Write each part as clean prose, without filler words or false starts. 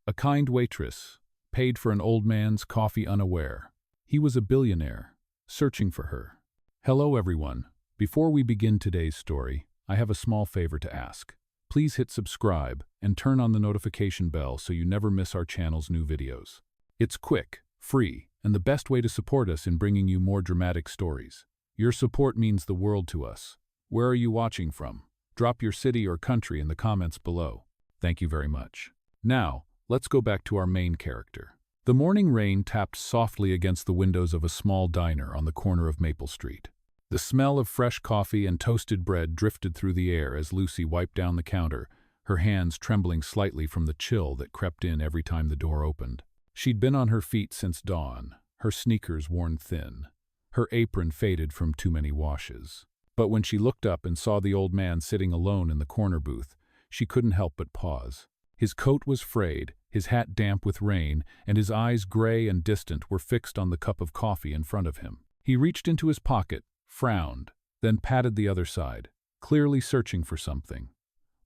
A kind waitress paid for an old man's coffee unaware. He was a billionaire, searching for her. Hello everyone. Before we begin today's story, I have a small favor to ask. Please hit subscribe and turn on the notification bell so you never miss our channel's new videos. It's quick, free, and the best way to support us in bringing you more dramatic stories. Your support means the world to us. Where are you watching from? Drop your city or country in the comments below. Thank you very much. Now, let's go back to our main character. The morning rain tapped softly against the windows of a small diner on the corner of Maple Street. The smell of fresh coffee and toasted bread drifted through the air as Lucy wiped down the counter, her hands trembling slightly from the chill that crept in every time the door opened. She'd been on her feet since dawn, her sneakers worn thin, her apron faded from too many washes. But when she looked up and saw the old man sitting alone in the corner booth, she couldn't help but pause. His coat was frayed, his hat damp with rain, and his eyes gray and distant were fixed on the cup of coffee in front of him. He reached into his pocket, frowned, then patted the other side, clearly searching for something.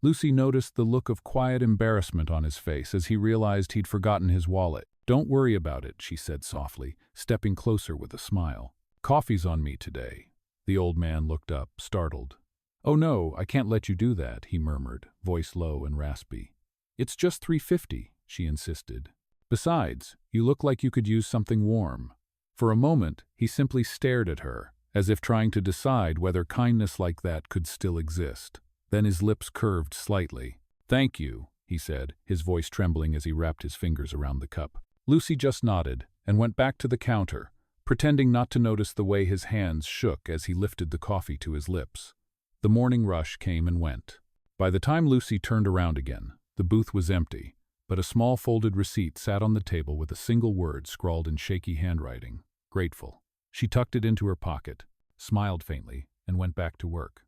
Lucy noticed the look of quiet embarrassment on his face as he realized he'd forgotten his wallet. "Don't worry about it," she said softly, stepping closer with a smile. "Coffee's on me today." The old man looked up, startled. "Oh no, I can't let you do that," he murmured, voice low and raspy. "It's just $3.50, she insisted. "Besides, you look like you could use something warm." For a moment, he simply stared at her, as if trying to decide whether kindness like that could still exist. Then his lips curved slightly. "Thank you," he said, his voice trembling as he wrapped his fingers around the cup. Lucy just nodded and went back to the counter, pretending not to notice the way his hands shook as he lifted the coffee to his lips. The morning rush came and went. By the time Lucy turned around again, the booth was empty, but a small folded receipt sat on the table with a single word scrawled in shaky handwriting: grateful. She tucked it into her pocket, smiled faintly, and went back to work.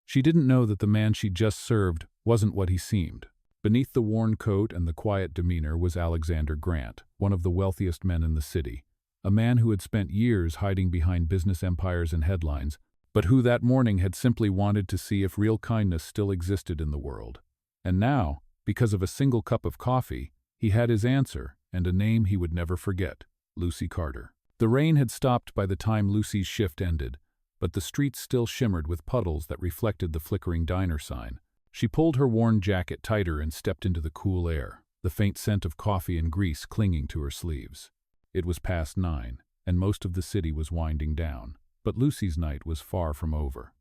She didn't know that the man she'd just served wasn't what he seemed. Beneath the worn coat and the quiet demeanor was Alexander Grant, one of the wealthiest men in the city, a man who had spent years hiding behind business empires and headlines, but who that morning had simply wanted to see if real kindness still existed in the world. And now, because of a single cup of coffee, he had his answer and a name he would never forget: Lucy Carter. The rain had stopped by the time Lucy's shift ended, but the streets still shimmered with puddles that reflected the flickering diner sign. She pulled her worn jacket tighter and stepped into the cool air, the faint scent of coffee and grease clinging to her sleeves. It was past 9, and most of the city was winding down, but Lucy's night was far from over.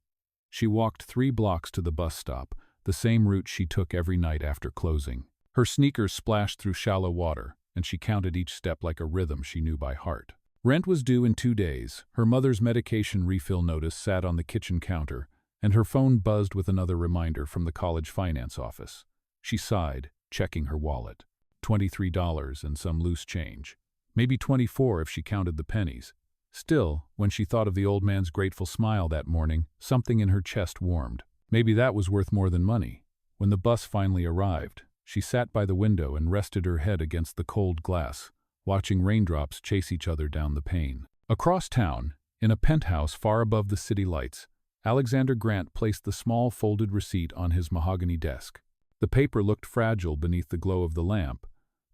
She walked 3 blocks to the bus stop, the same route she took every night after closing. Her sneakers splashed through shallow water, and she counted each step like a rhythm she knew by heart. Rent was due in 2 days, her mother's medication refill notice sat on the kitchen counter, and her phone buzzed with another reminder from the college finance office. She sighed, checking her wallet. $23 and some loose change. Maybe 24 if she counted the pennies. Still, when she thought of the old man's grateful smile that morning, something in her chest warmed. Maybe that was worth more than money. When the bus finally arrived, she sat by the window and rested her head against the cold glass, watching raindrops chase each other down the pane. Across town, in a penthouse far above the city lights, Alexander Grant placed the small folded receipt on his mahogany desk. The paper looked fragile beneath the glow of the lamp,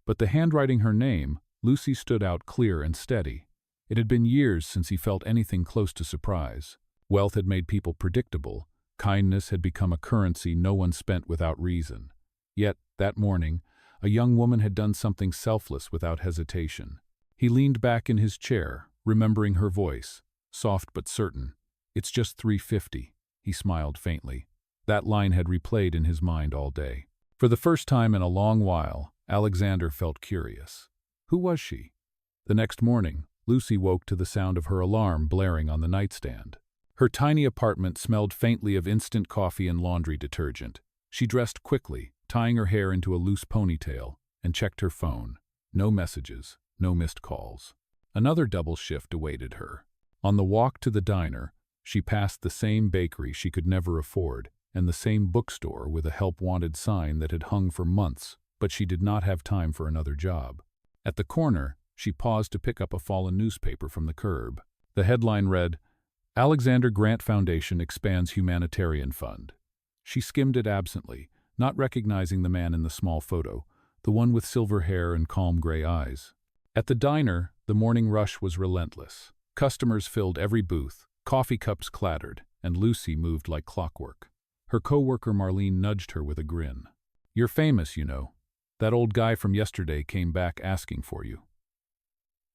but the handwriting her name, Lucy, stood out clear and steady. It had been years since he felt anything close to surprise. Wealth had made people predictable. Kindness had become a currency no one spent without reason. Yet, that morning, a young woman had done something selfless without hesitation. He leaned back in his chair, remembering her voice, soft but certain. "It's just $3.50, he smiled faintly. That line had replayed in his mind all day. For the first time in a long while, Alexander felt curious. Who was she? The next morning, Lucy woke to the sound of her alarm blaring on the nightstand. Her tiny apartment smelled faintly of instant coffee and laundry detergent. She dressed quickly, tying her hair into a loose ponytail, and checked her phone. No messages, no missed calls. Another double shift awaited her. On the walk to the diner, she passed the same bakery she could never afford and the same bookstore with a help-wanted sign that had hung for months, but she did not have time for another job. At the corner, she paused to pick up a fallen newspaper from the curb. The headline read, "Alexander Grant Foundation expands humanitarian fund." She skimmed it absently, not recognizing the man in the small photo, the one with silver hair and calm gray eyes. At the diner, the morning rush was relentless. Customers filled every booth, coffee cups clattered, and Lucy moved like clockwork. Her coworker Marlene nudged her with a grin. "You're famous, you know. That old guy from yesterday came back asking for you."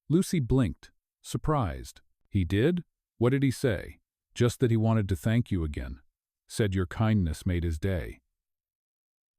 Lucy blinked, surprised. "He did? What did he say?" "Just that he wanted to thank you again. Said your kindness made his day."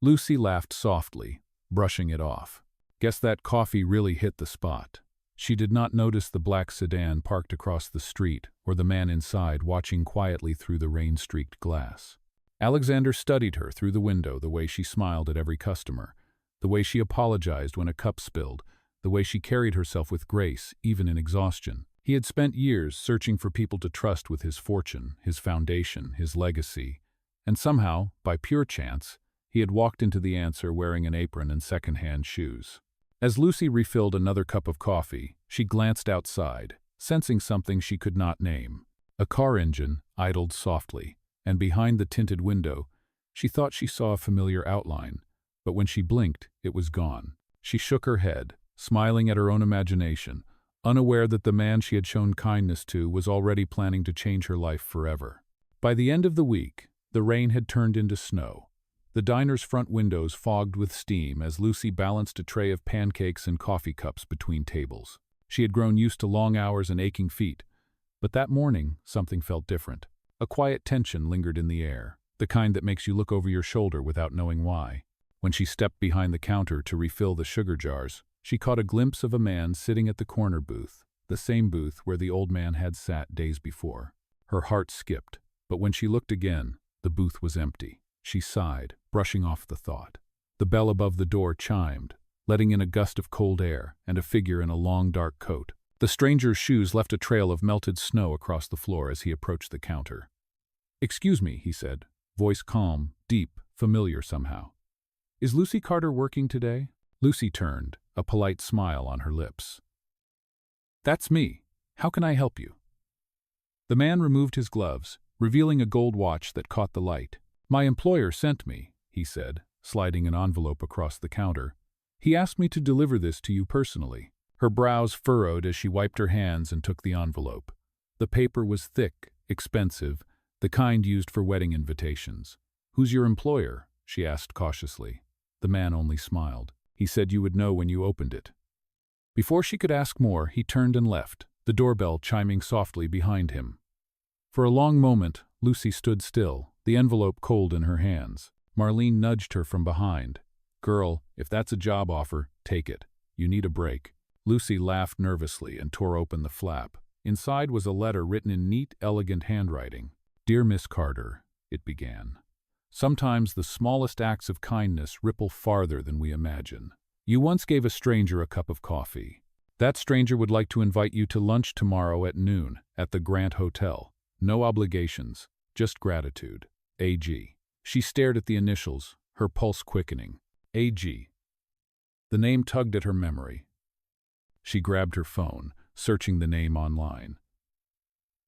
Lucy laughed softly, brushing it off. Guess that coffee really hit the spot. She did not notice the black sedan parked across the street or the man inside watching quietly through the rain-streaked glass. Alexander studied her through the window, the way she smiled at every customer, the way she apologized when a cup spilled, the way she carried herself with grace, even in exhaustion. He had spent years searching for people to trust with his fortune, his foundation, his legacy, and somehow, by pure chance, he had walked into the answer wearing an apron and second-hand shoes. As Lucy refilled another cup of coffee, she glanced outside, sensing something she could not name. A car engine idled softly, and behind the tinted window, she thought she saw a familiar outline, but when she blinked, it was gone. She shook her head, smiling at her own imagination, unaware that the man she had shown kindness to was already planning to change her life forever. By the end of the week, the rain had turned into snow. The diner's front windows fogged with steam as Lucy balanced a tray of pancakes and coffee cups between tables. She had grown used to long hours and aching feet, but that morning something felt different. A quiet tension lingered in the air, the kind that makes you look over your shoulder without knowing why. When she stepped behind the counter to refill the sugar jars, she caught a glimpse of a man sitting at the corner booth, the same booth where the old man had sat days before. Her heart skipped, but when she looked again, the booth was empty. She sighed, brushing off the thought. The bell above the door chimed, letting in a gust of cold air and a figure in a long dark coat. The stranger's shoes left a trail of melted snow across the floor as he approached the counter. "Excuse me," he said, voice calm, deep, familiar somehow. "Is Lucy Carter working today?" Lucy turned, a polite smile on her lips. "That's me. How can I help you?" The man removed his gloves, revealing a gold watch that caught the light. "My employer sent me," he said, sliding an envelope across the counter. "He asked me to deliver this to you personally." Her brows furrowed as she wiped her hands and took the envelope. The paper was thick, expensive, the kind used for wedding invitations. "Who's your employer?" she asked cautiously. The man only smiled. "He said you would know when you opened it." Before she could ask more, he turned and left, the doorbell chiming softly behind him. For a long moment, Lucy stood still, the envelope cold in her hands. Marlene nudged her from behind. "Girl, if that's a job offer, take it. You need a break." Lucy laughed nervously and tore open the flap. Inside was a letter written in neat, elegant handwriting. "Dear Miss Carter," it began. "Sometimes the smallest acts of kindness ripple farther than we imagine. You once gave a stranger a cup of coffee. That stranger would like to invite you to lunch tomorrow at noon at the Grant Hotel. No obligations, just gratitude. A.G." She stared at the initials, her pulse quickening. A.G. The name tugged at her memory. She grabbed her phone, searching the name online.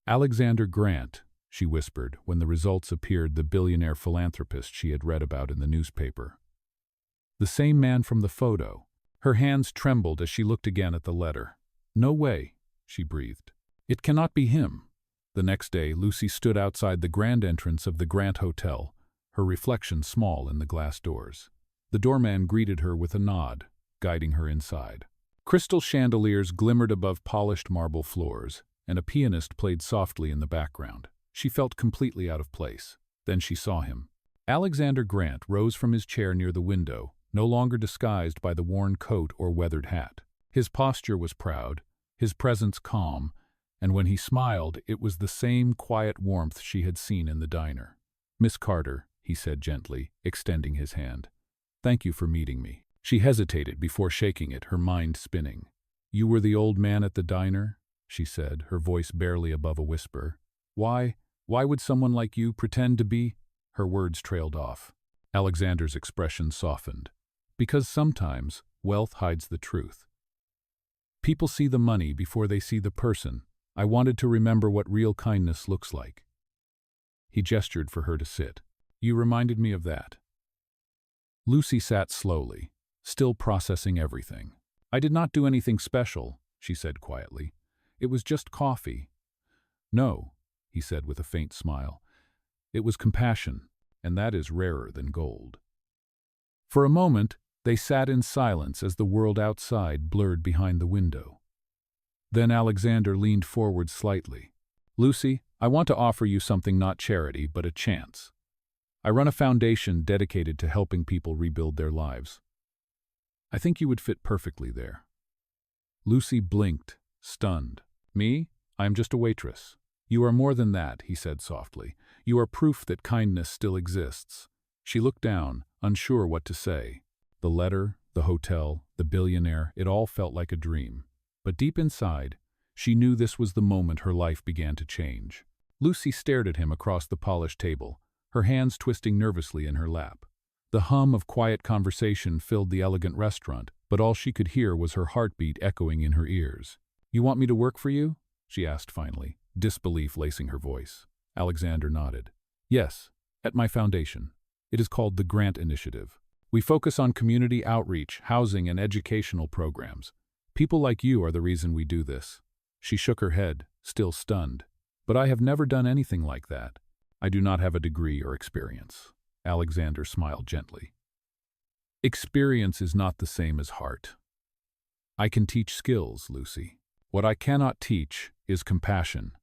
"Alexander Grant," she whispered when the results appeared, the billionaire philanthropist she had read about in the newspaper. The same man from the photo. Her hands trembled as she looked again at the letter. "No way," she breathed. "It cannot be him." The next day, Lucy stood outside the grand entrance of the Grant Hotel, her reflection small in the glass doors. The doorman greeted her with a nod, guiding her inside. Crystal chandeliers glimmered above polished marble floors, and a pianist played softly in the background. She felt completely out of place. Then she saw him. Alexander Grant rose from his chair near the window, no longer disguised by the worn coat or weathered hat. His posture was proud, his presence calm, and when he smiled, it was the same quiet warmth she had seen in the diner. "Miss Carter," he said gently, extending his hand. "Thank you for meeting me." She hesitated before shaking it, her mind spinning. "You were the old man at the diner?" she said, her voice barely above a whisper. Why would someone like you pretend to be?" Her words trailed off. Alexander's expression softened. "Because sometimes wealth hides the truth. People see the money before they see the person. I wanted to remember what real kindness looks like." He gestured for her to sit. "You reminded me of that." Lucy sat slowly. still processing everything. "I did not do anything special," she said quietly. "It was just coffee." "No," he said with a faint smile. "It was compassion, and that is rarer than gold." For a moment, they sat in silence as the world outside blurred behind the window. Then Alexander leaned forward slightly. "Lucy, I want to offer you something, not charity, but a chance. I run a foundation dedicated to helping people rebuild their lives. I think you would fit perfectly there." Lucy blinked, stunned. "Me? I am just a waitress." "You are more than that," he said softly. "You are proof that kindness still exists." She looked down, unsure what to say. The letter, the hotel, the billionaire, it all felt like a dream. But deep inside, she knew this was the moment her life began to change. Lucy stared at him across the polished table, her hands twisting nervously in her lap. The hum of quiet conversation filled the elegant restaurant, but all she could hear was her heartbeat echoing in her ears. "You want me to work for you?" she asked finally, disbelief lacing her voice. Alexander nodded. "Yes, at my foundation. It is called the Grant Initiative. We focus on community outreach, housing, and educational programs. People like you are the reason we do this." She shook her head, still stunned. "But I have never done anything like that. I do not have a degree or experience." Alexander smiled gently. "Experience is not the same as heart. I can teach skills, Lucy. What I cannot teach is compassion."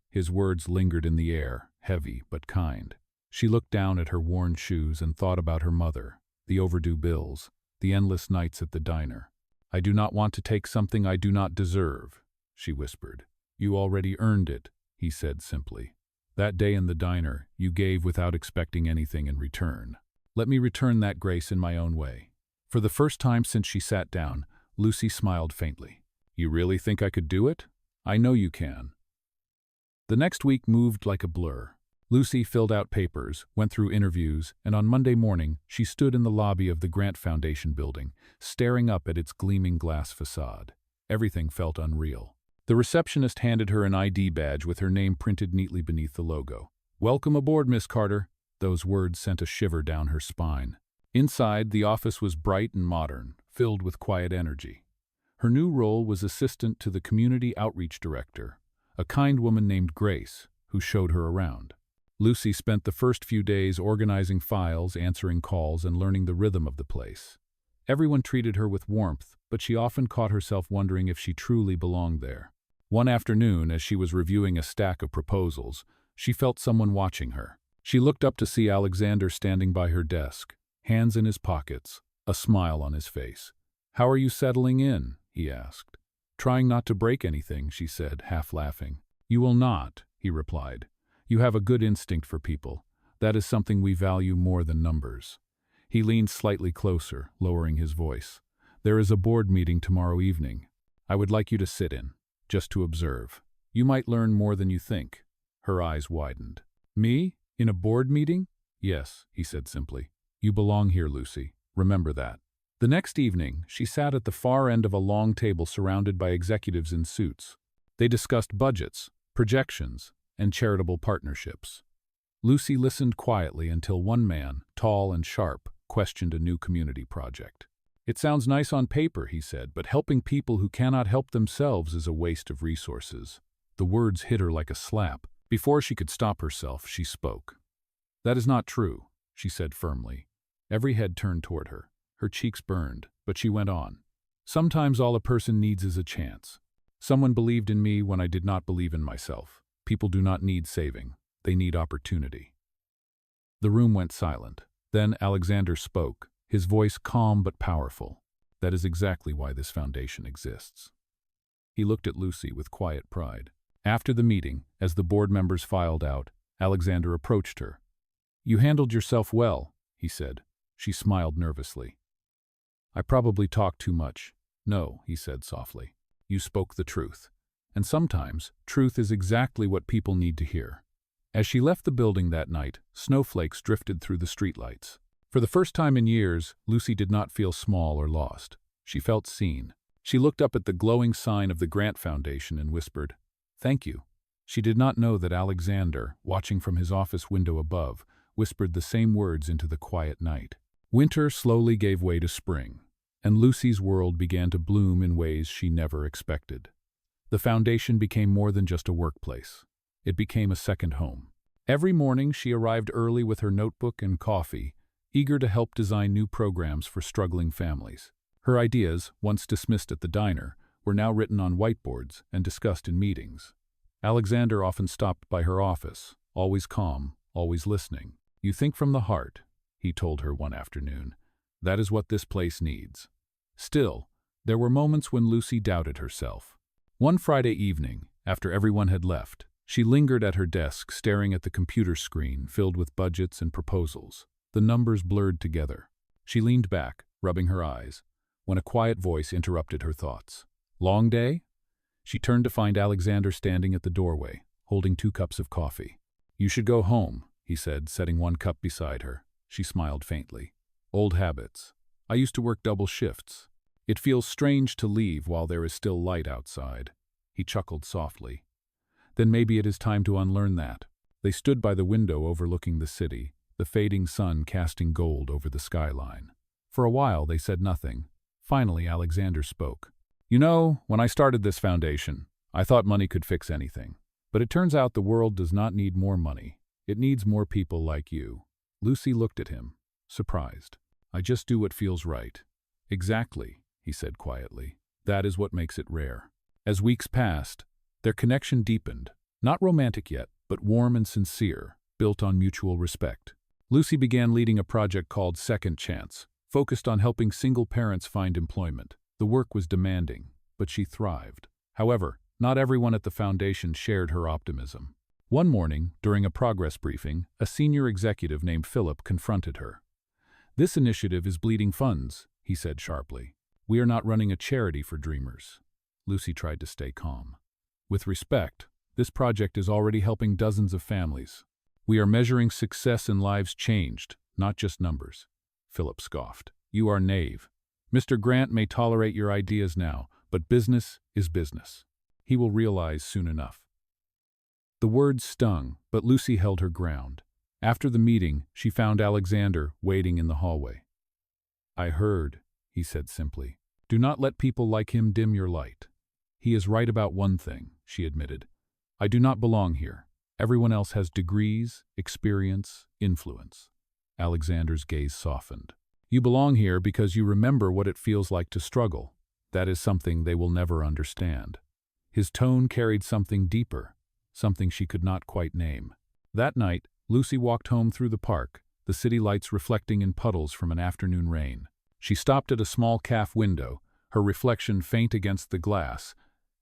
His words lingered in the air, heavy but kind. She looked down at her worn shoes and thought about her mother, the overdue bills, the endless nights at the diner. "I do not want to take something I do not deserve," she whispered. "You already earned it," he said simply. "That day in the diner, you gave without expecting anything in return. Let me return that grace in my own way." For the first time since she sat down, Lucy smiled faintly. "You really think I could do it? I know you can." The next week moved like a blur. Lucy filled out papers, went through interviews, and on Monday morning, she stood in the lobby of the Grant Foundation building, staring up at its gleaming glass facade. Everything felt unreal. The receptionist handed her an ID badge with her name printed neatly beneath the logo. "Welcome aboard, Miss Carter." Those words sent a shiver down her spine. Inside, the office was bright and modern, filled with quiet energy. Her new role was assistant to the community outreach director, a kind woman named Grace, who showed her around. Lucy spent the first few days organizing files, answering calls, and learning the rhythm of the place. Everyone treated her with warmth, but she often caught herself wondering if she truly belonged there. One afternoon, as she was reviewing a stack of proposals, she felt someone watching her. She looked up to see Alexander standing by her desk, hands in his pockets, a smile on his face. "How are you settling in?" he asked. "Trying not to break anything," she said, half laughing. "You will not," he replied. "You have a good instinct for people. That is something we value more than numbers." He leaned slightly closer, lowering his voice. "There is a board meeting tomorrow evening. I would like you to sit in, just to observe. You might learn more than you think." Her eyes widened. "Me? In a board meeting?" "Yes," he said simply. "You belong here, Lucy. Remember that." The next evening, she sat at the far end of a long table surrounded by executives in suits. They discussed budgets, projections, and charitable partnerships. Lucy listened quietly until one man, tall and sharp, questioned a new community project. "It sounds nice on paper," he said, "but helping people who cannot help themselves is a waste of resources." The words hit her like a slap. Before she could stop herself, she spoke. "That is not true," she said firmly. Every head turned toward her. Her cheeks burned, but she went on. "Sometimes all a person needs is a chance. Someone believed in me when I did not believe in myself. People do not need saving. They need opportunity." The room went silent. Then Alexander spoke, his voice calm but powerful. "That is exactly why this foundation exists." He looked at Lucy with quiet pride. After the meeting, as the board members filed out, Alexander approached her. "You handled yourself well," he said. She smiled nervously. "I probably talked too much." "No," he said softly. "You spoke the truth. And sometimes, truth is exactly what people need to hear." As she left the building that night, snowflakes drifted through the streetlights. For the first time in years, Lucy did not feel small or lost. She felt seen. She looked up at the glowing sign of the Grant Foundation and whispered, "Thank you." She did not know that Alexander, watching from his office window above, whispered the same words into the quiet night. Winter slowly gave way to spring. and Lucy's world began to bloom in ways she never expected. The foundation became more than just a workplace. It became a second home. Every morning she arrived early with her notebook and coffee, eager to help design new programs for struggling families. Her ideas, once dismissed at the diner, were now written on whiteboards and discussed in meetings. Alexander often stopped by her office, always calm, always listening. "You think from the heart," he told her one afternoon. "That is what this place needs." Still, there were moments when Lucy doubted herself. One Friday evening, after everyone had left, she lingered at her desk staring at the computer screen filled with budgets and proposals. The numbers blurred together. She leaned back, rubbing her eyes, when a quiet voice interrupted her thoughts. "Long day?" She turned to find Alexander standing at the doorway, holding 2 cups of coffee. "You should go home," he said, setting 1 cup beside her. She smiled faintly. "Old habits. I used to work double shifts. It feels strange to leave while there is still light outside." He chuckled softly. "Then maybe it is time to unlearn that." They stood by the window overlooking the city, the fading sun casting gold over the skyline. For a while they said nothing. Finally Alexander spoke. "You know, when I started this foundation, I thought money could fix anything. But it turns out the world does not need more money. It needs more people like you." Lucy looked at him, surprised. "I just do what feels right." "Exactly," he said quietly. "That is what makes it rare." As weeks passed, their connection deepened. Not romantic yet, but warm and sincere, built on mutual respect. Lucy began leading a project called Second Chance, focused on helping single parents find employment. The work was demanding, but she thrived. However, not everyone at the foundation shared her optimism. One morning, during a progress briefing, a senior executive named Philip confronted her. "This initiative is bleeding funds," he said sharply. "We are not running a charity for dreamers." Lucy tried to stay calm. "With respect, this project is already helping dozens of families. We are measuring success in lives changed, not just numbers." Philip scoffed. "You are naive. Mr. Grant may tolerate your ideas now, but business is business. He will realize soon enough." The words stung, but Lucy held her ground. After the meeting, she found Alexander waiting in the hallway. "I heard," he said simply. "Do not let people like him dim your light." "He is right about one thing," she admitted. "I do not belong here. Everyone else has degrees, experience, influence." Alexander's gaze softened. "You belong here because you remember what it feels like to struggle. That is something they will never understand." His tone carried something deeper, something she could not quite name. That night, Lucy walked home through the park, the city lights reflecting in puddles from an afternoon rain. She stopped at a small cafe window, her reflection faint against the glass,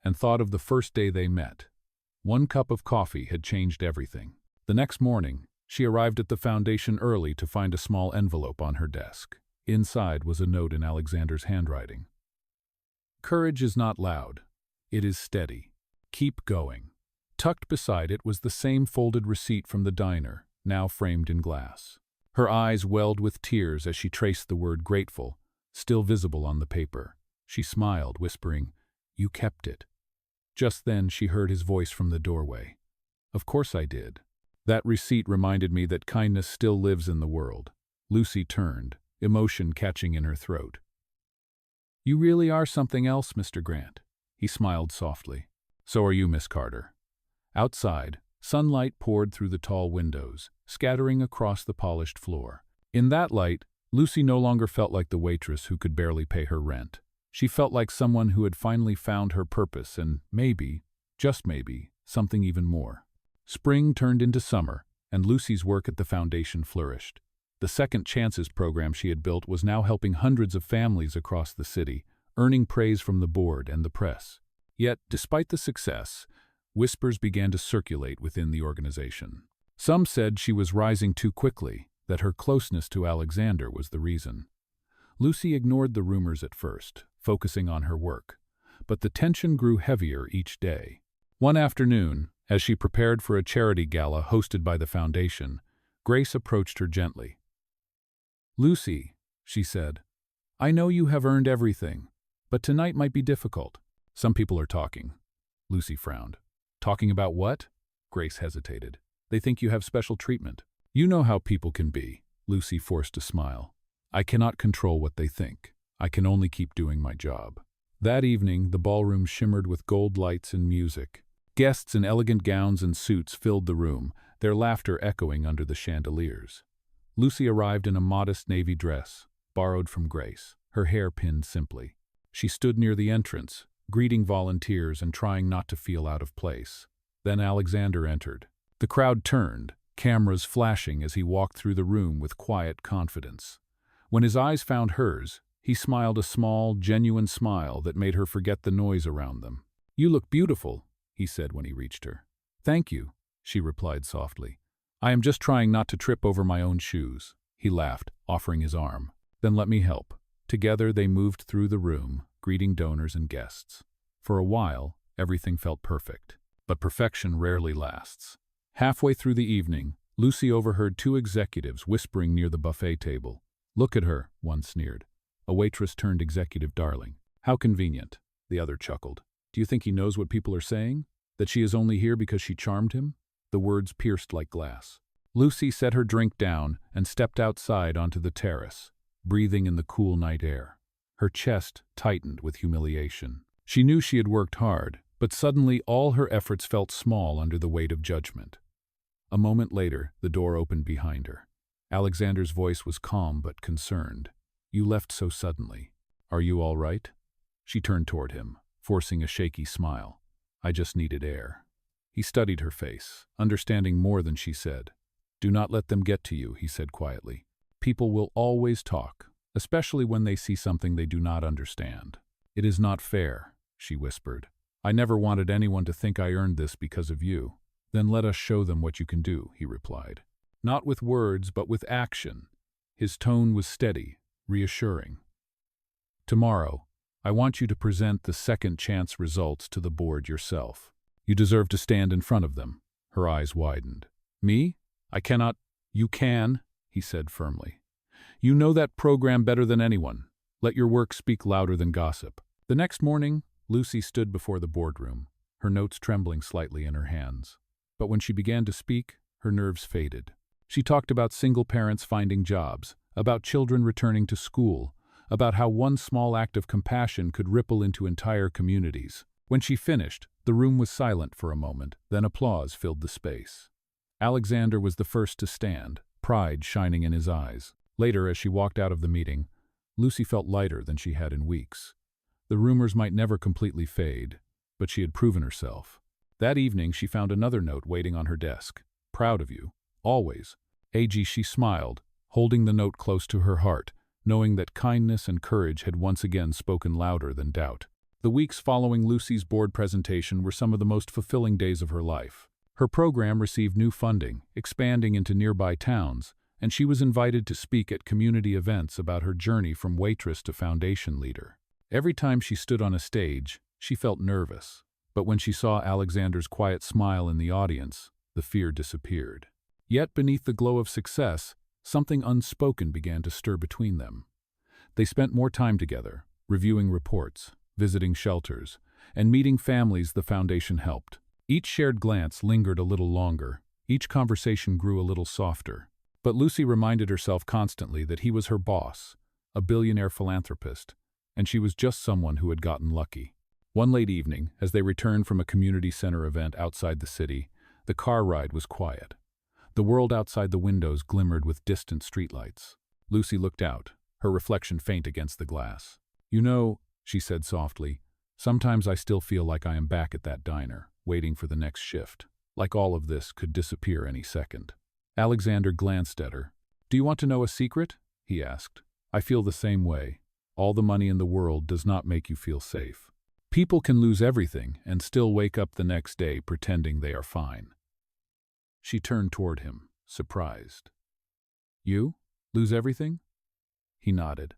and thought of the first day they met. 1 cup of coffee had changed everything. The next morning, she arrived at the foundation early to find a small envelope on her desk. Inside was a note in Alexander's handwriting. "Courage is not loud. It is steady. Keep going." Tucked beside it was the same folded receipt from the diner, now framed in glass. Her eyes welled with tears as she traced the word grateful, still visible on the paper. She smiled, whispering, "You kept it." Just then she heard his voice from the doorway. "Of course I did. That receipt reminded me that kindness still lives in the world." Lucy turned, emotion catching in her throat. "You really are something else, Mr. Grant." He smiled softly. "So are you, Miss Carter." Outside, sunlight poured through the tall windows, scattering across the polished floor. In that light, Lucy no longer felt like the waitress who could barely pay her rent. She felt like someone who had finally found her purpose and maybe, just maybe, something even more. Spring turned into summer, and Lucy's work at the foundation flourished. The Second Chances program she had built was now helping hundreds of families across the city, earning praise from the board and the press. Yet, despite the success, whispers began to circulate within the organization. Some said she was rising too quickly, that her closeness to Alexander was the reason. Lucy ignored the rumors at first, focusing on her work, but the tension grew heavier each day. One afternoon, as she prepared for a charity gala hosted by the foundation, Grace approached her gently. "Lucy," she said, "I know you have earned everything, but tonight might be difficult. Some people are talking." Lucy frowned. "Talking about what?" Grace hesitated. "They think you have special treatment." "You know how people can be," Lucy forced a smile. "I cannot control what they think." I can only keep doing my job. That evening, the ballroom shimmered with gold lights and music. Guests in elegant gowns and suits filled the room, their laughter echoing under the chandeliers. Lucy arrived in a modest navy dress, borrowed from Grace, her hair pinned simply. She stood near the entrance, greeting volunteers and trying not to feel out of place. Then Alexander entered. The crowd turned, cameras flashing as he walked through the room with quiet confidence. When his eyes found hers, he smiled a small, genuine smile that made her forget the noise around them. "You look beautiful," he said when he reached her. "Thank you," she replied softly. "I am just trying not to trip over my own shoes." He laughed, offering his arm. "Then let me help." Together they moved through the room, greeting donors and guests. For a while, everything felt perfect. But perfection rarely lasts. Halfway through the evening, Lucy overheard two executives whispering near the buffet table. "Look at her," one sneered. A waitress turned executive darling. "How convenient," the other chuckled. "Do you think he knows what people are saying? That she is only here because she charmed him?" The words pierced like glass. Lucy set her drink down and stepped outside onto the terrace, breathing in the cool night air. Her chest tightened with humiliation. She knew she had worked hard, but suddenly all her efforts felt small under the weight of judgment. A moment later, the door opened behind her. Alexander's voice was calm but concerned. "You left so suddenly. Are you all right?" She turned toward him, forcing a shaky smile. "I just needed air." He studied her face, understanding more than she said. "Do not let them get to you," he said quietly. "People will always talk, especially when they see something they do not understand." "It is not fair," she whispered. "I never wanted anyone to think I earned this because of you." "Then let us show them what you can do," he replied. Not with words, but with action. His tone was steady, reassuring. "Tomorrow, I want you to present the second chance results to the board yourself. You deserve to stand in front of them." Her eyes widened. "Me? I cannot." "You can," he said firmly. "You know that program better than anyone. Let your work speak louder than gossip." The next morning, Lucy stood before the boardroom, her notes trembling slightly in her hands. But when she began to speak, her nerves faded. She talked about single parents finding jobs, about children returning to school, about how one small act of compassion could ripple into entire communities. When she finished, the room was silent for a moment, then applause filled the space. Alexander was the first to stand, pride shining in his eyes. Later, as she walked out of the meeting, Lucy felt lighter than she had in weeks. The rumors might never completely fade, but she had proven herself. That evening, she found another note waiting on her desk. "Proud of you. Always." She smiled, holding the note close to her heart, knowing that kindness and courage had once again spoken louder than doubt. The weeks following Lucy's board presentation were some of the most fulfilling days of her life. Her program received new funding, expanding into nearby towns, and she was invited to speak at community events about her journey from waitress to foundation leader. Every time she stood on a stage, she felt nervous, but when she saw Alexander's quiet smile in the audience, the fear disappeared. Yet beneath the glow of success, something unspoken began to stir between them. They spent more time together, reviewing reports, visiting shelters, and meeting families the foundation helped. Each shared glance lingered a little longer, each conversation grew a little softer. But Lucy reminded herself constantly that he was her boss, a billionaire philanthropist, and she was just someone who had gotten lucky. One late evening, as they returned from a community center event outside the city, the car ride was quiet. The world outside the windows glimmered with distant streetlights. Lucy looked out, her reflection faint against the glass. "You know," she said softly, "sometimes I still feel like I am back at that diner, waiting for the next shift. Like all of this could disappear any second." Alexander glanced at her. "Do you want to know a secret?" he asked. "I feel the same way. All the money in the world does not make you feel safe. People can lose everything and still wake up the next day pretending they are fine." She turned toward him, surprised. "You? Lose everything?" He nodded.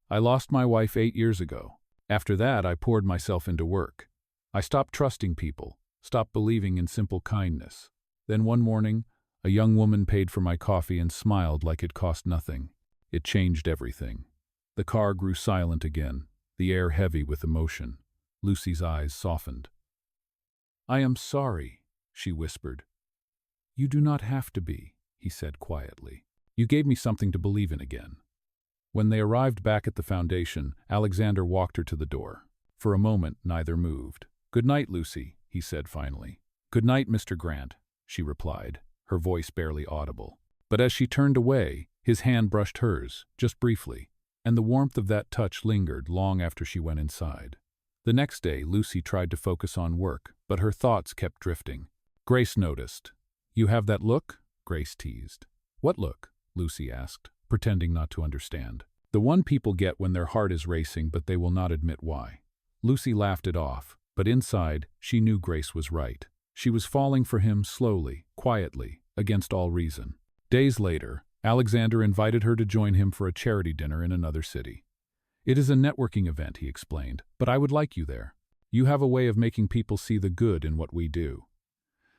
"I lost my wife 8 years ago. After that, I poured myself into work. I stopped trusting people, stopped believing in simple kindness. Then one morning, a young woman paid for my coffee and smiled like it cost nothing. It changed everything." The car grew silent again, the air heavy with emotion. Lucy's eyes softened. "I am sorry," she whispered. "You do not have to be," he said quietly. "You gave me something to believe in again." When they arrived back at the foundation, Alexander walked her to the door. For a moment, neither moved. "Good night, Lucy," he said finally. "Good night, Mr. Grant," she replied, her voice barely audible. But as she turned away, his hand brushed hers, just briefly, and the warmth of that touch lingered long after she went inside. The next day, Lucy tried to focus on work, but her thoughts kept drifting. Grace noticed. "You have that look?" Grace teased. "What look?" Lucy asked, pretending not to understand. "The one people get when their heart is racing but they will not admit why." Lucy laughed it off, but inside, she knew Grace was right. She was falling for him slowly, quietly, against all reason. Days later, Alexander invited her to join him for a charity dinner in another city. "It is a networking event," he explained, "but I would like you there. You have a way of making people see the good in what we do."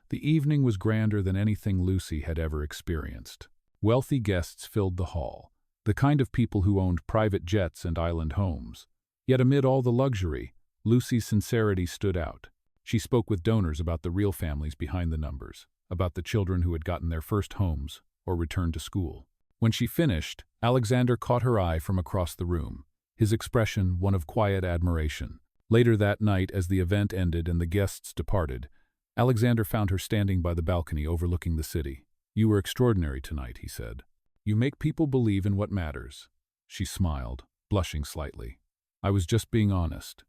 The evening was grander than anything Lucy had ever experienced. Wealthy guests filled the hall, the kind of people who owned private jets and island homes. Yet amid all the luxury, Lucy's sincerity stood out. She spoke with donors about the real families behind the numbers, about the children who had gotten their first homes or returned to school. When she finished, Alexander caught her eye from across the room, his expression one of quiet admiration. Later that night, as the event ended and the guests departed, Alexander found her standing by the balcony overlooking the city. "You were extraordinary tonight," he said. "You make people believe in what matters." She smiled, blushing slightly. "I was just being honest."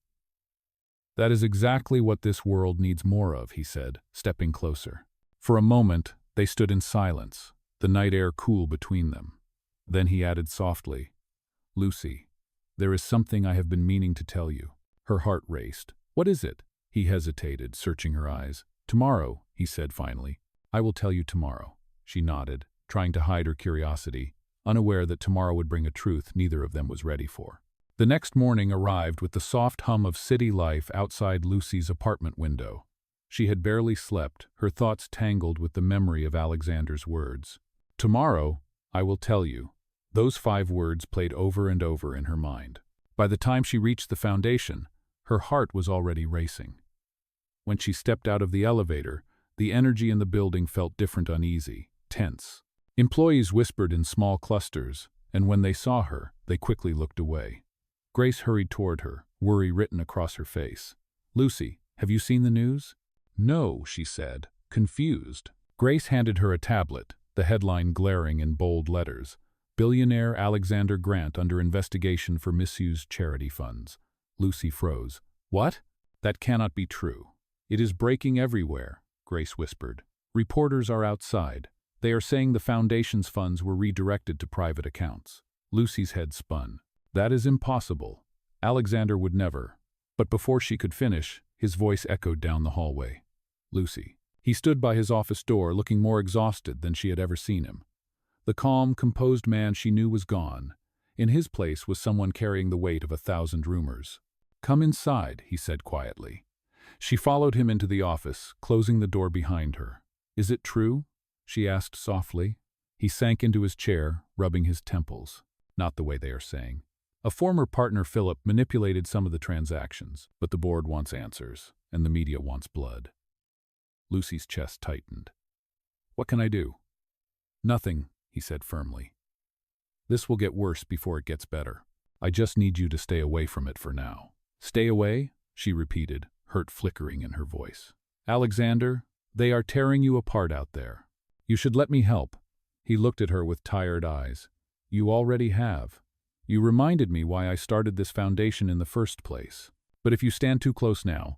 "That is exactly what this world needs more of," he said, stepping closer. For a moment, they stood in silence, the night air cool between them. Then he added softly, "Lucy, there is something I have been meaning to tell you." Her heart raced. "What is it?" He hesitated, searching her eyes. "Tomorrow," he said finally. "I will tell you tomorrow." She nodded, trying to hide her curiosity, unaware that tomorrow would bring a truth neither of them was ready for. The next morning arrived with the soft hum of city life outside Lucy's apartment window. She had barely slept, her thoughts tangled with the memory of Alexander's words. "Tomorrow, I will tell you." Those 5 words played over and over in her mind. By the time she reached the foundation, her heart was already racing. When she stepped out of the elevator, the energy in the building felt different, uneasy, tense. Employees whispered in small clusters, and when they saw her, they quickly looked away. Grace hurried toward her, worry written across her face. "Lucy, have you seen the news?" "No," she said, confused. Grace handed her a tablet, the headline glaring in bold letters. "Billionaire Alexander Grant under investigation for misused charity funds." Lucy froze. "What? That cannot be true." "It is breaking everywhere," Grace whispered. "Reporters are outside. They are saying the foundation's funds were redirected to private accounts." Lucy's head spun. "That is impossible. Alexander would never." But before she could finish, his voice echoed down the hallway. "Lucy." He stood by his office door, looking more exhausted than she had ever seen him. The calm, composed man she knew was gone. In his place was someone carrying the weight of 1,000 rumors. "Come inside," he said quietly. She followed him into the office, closing the door behind her. "Is it true?" she asked softly. He sank into his chair, rubbing his temples. "Not the way they are saying. A former partner, Philip, manipulated some of the transactions, but the board wants answers, and the media wants blood." Lucy's chest tightened. "What can I do?" "Nothing," he said firmly. "This will get worse before it gets better. I just need you to stay away from it for now." "Stay away?" she repeated, hurt flickering in her voice. "Alexander, they are tearing you apart out there. You should let me help." He looked at her with tired eyes. "You already have. You reminded me why I started this foundation in the first place. But if you stand too close now,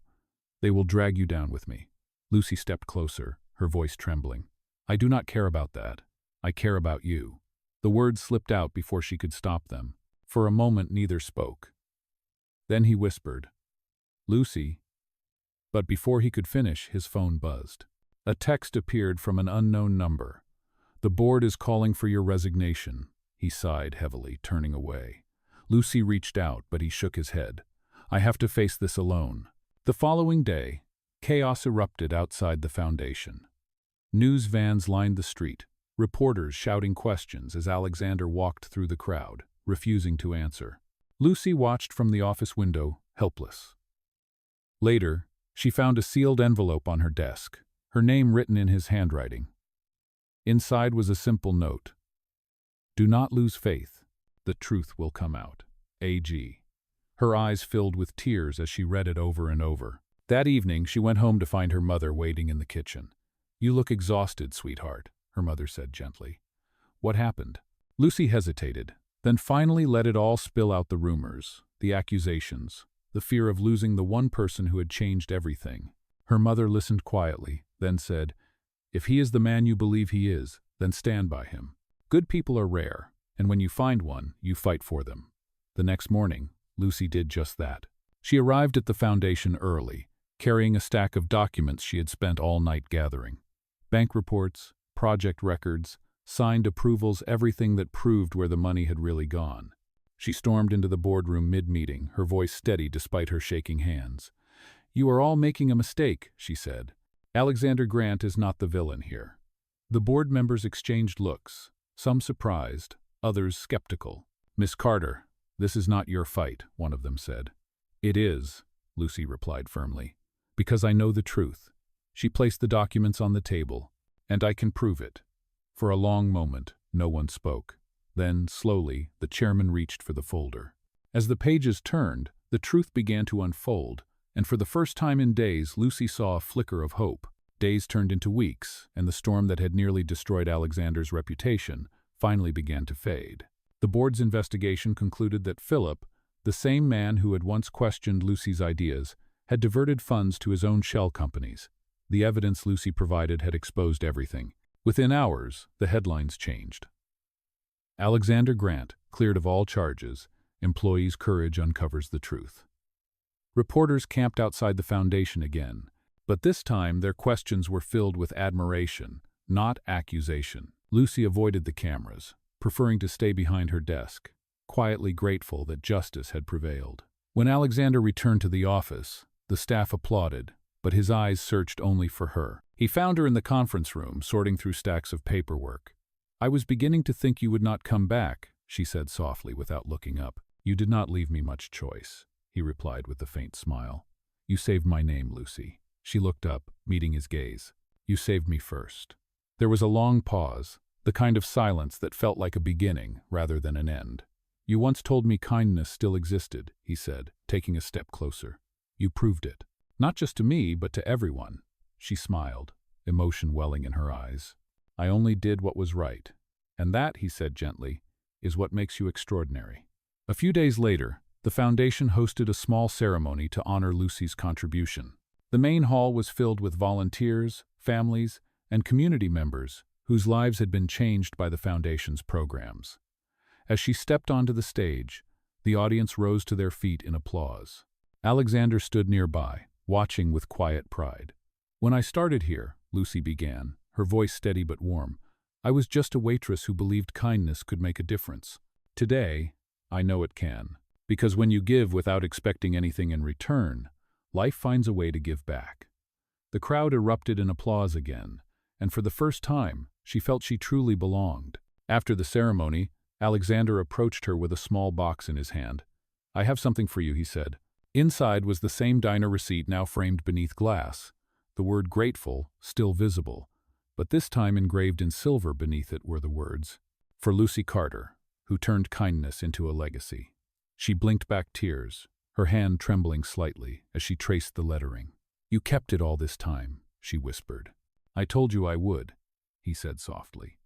they will drag you down with me." Lucy stepped closer, her voice trembling. "I do not care about that. I care about you." The words slipped out before she could stop them. For a moment neither spoke. Then he whispered, "Lucy." But before he could finish, his phone buzzed. A text appeared from an unknown number. "The board is calling for your resignation." He sighed heavily, turning away. Lucy reached out, but he shook his head. "I have to face this alone." The following day, chaos erupted outside the foundation. News vans lined the street, reporters shouting questions as Alexander walked through the crowd, refusing to answer. Lucy watched from the office window, helpless. Later, she found a sealed envelope on her desk, her name written in his handwriting. Inside was a simple note. "Do not lose faith. The truth will come out. A.G. Her eyes filled with tears as she read it over and over. That evening, she went home to find her mother waiting in the kitchen. "You look exhausted, sweetheart," her mother said gently. "What happened?" Lucy hesitated, then finally let it all spill out: the rumors, the accusations, the fear of losing the one person who had changed everything. Her mother listened quietly, then said, "If he is the man you believe he is, then stand by him. Good people are rare, and when you find one, you fight for them." The next morning, Lucy did just that. She arrived at the foundation early, carrying a stack of documents she had spent all night gathering. Bank reports, project records, signed approvals, everything that proved where the money had really gone. She stormed into the boardroom mid-meeting, her voice steady despite her shaking hands. "You are all making a mistake," she said. "Alexander Grant is not the villain here." The board members exchanged looks, some surprised, others skeptical. "Miss Carter, this is not your fight," one of them said. "It is," Lucy replied firmly, "because I know the truth." She placed the documents on the table, and I can prove it. For a long moment, no one spoke. Then, slowly, the chairman reached for the folder. As the pages turned, the truth began to unfold, and for the first time in days, Lucy saw a flicker of hope. Days turned into weeks, and the storm that had nearly destroyed Alexander's reputation finally began to fade. The board's investigation concluded that Philip, the same man who had once questioned Lucy's ideas, had diverted funds to his own shell companies. The evidence Lucy provided had exposed everything. Within hours, the headlines changed. Alexander Grant, cleared of all charges, employees' courage uncovers the truth. Reporters camped outside the foundation again, but this time their questions were filled with admiration, not accusation. Lucy avoided the cameras, preferring to stay behind her desk, quietly grateful that justice had prevailed. When Alexander returned to the office, the staff applauded, but his eyes searched only for her. He found her in the conference room, sorting through stacks of paperwork. "I was beginning to think you would not come back," she said softly without looking up. "You did not leave me much choice," he replied with a faint smile. "You saved my name, Lucy." She looked up, meeting his gaze. "You saved me first." There was a long pause, the kind of silence that felt like a beginning rather than an end. "You once told me kindness still existed," he said, taking a step closer. "You proved it. Not just to me, but to everyone." She smiled, emotion welling in her eyes. "I only did what was right. And that," he said gently, "is what makes you extraordinary." A few days later, the foundation hosted a small ceremony to honor Lucy's contribution. The main hall was filled with volunteers, families, and community members whose lives had been changed by the foundation's programs. As she stepped onto the stage, the audience rose to their feet in applause. Alexander stood nearby, watching with quiet pride. "When I started here," Lucy began, her voice steady but warm, "I was just a waitress who believed kindness could make a difference. Today, I know it can. Because when you give without expecting anything in return, life finds a way to give back." The crowd erupted in applause again, and for the first time, she felt she truly belonged. After the ceremony, Alexander approached her with a small box in his hand. "I have something for you," he said. Inside was the same diner receipt now framed beneath glass, the word "grateful" still visible, but this time engraved in silver beneath it were the words, "For Lucy Carter, who turned kindness into a legacy." She blinked back tears, her hand trembling slightly as she traced the lettering. "You kept it all this time," she whispered. "I told you I would," he said softly.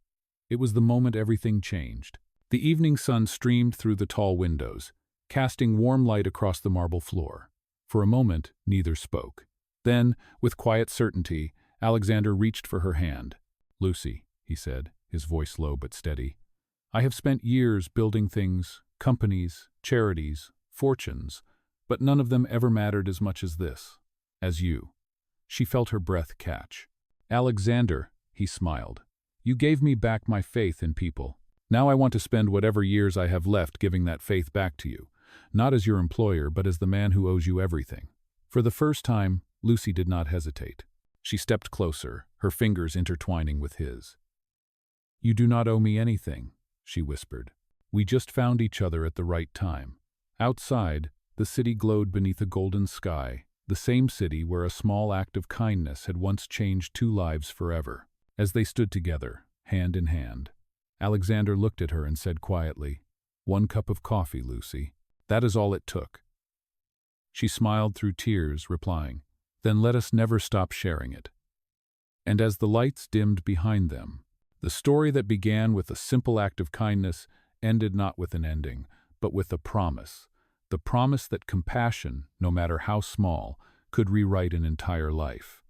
It was the moment everything changed. The evening sun streamed through the tall windows, casting warm light across the marble floor. For a moment, neither spoke. Then, with quiet certainty, Alexander reached for her hand. "Lucy," he said, his voice low but steady, "I have spent years building things, companies, charities, fortunes, but none of them ever mattered as much as this, as you." She felt her breath catch. "Alexander," he smiled, "you gave me back my faith in people. Now I want to spend whatever years I have left giving that faith back to you, not as your employer, but as the man who owes you everything." For the first time, Lucy did not hesitate. She stepped closer, her fingers intertwining with his. "You do not owe me anything," she whispered. "We just found each other at the right time." Outside, the city glowed beneath a golden sky, the same city where a small act of kindness had once changed two lives forever. As they stood together, hand in hand, Alexander looked at her and said quietly, 1 cup of coffee, Lucy. That is all it took." She smiled through tears, replying, "Then let us never stop sharing it." And as the lights dimmed behind them, the story that began with a simple act of kindness ended not with an ending, but with a promise. The promise that compassion, no matter how small, could rewrite an entire life.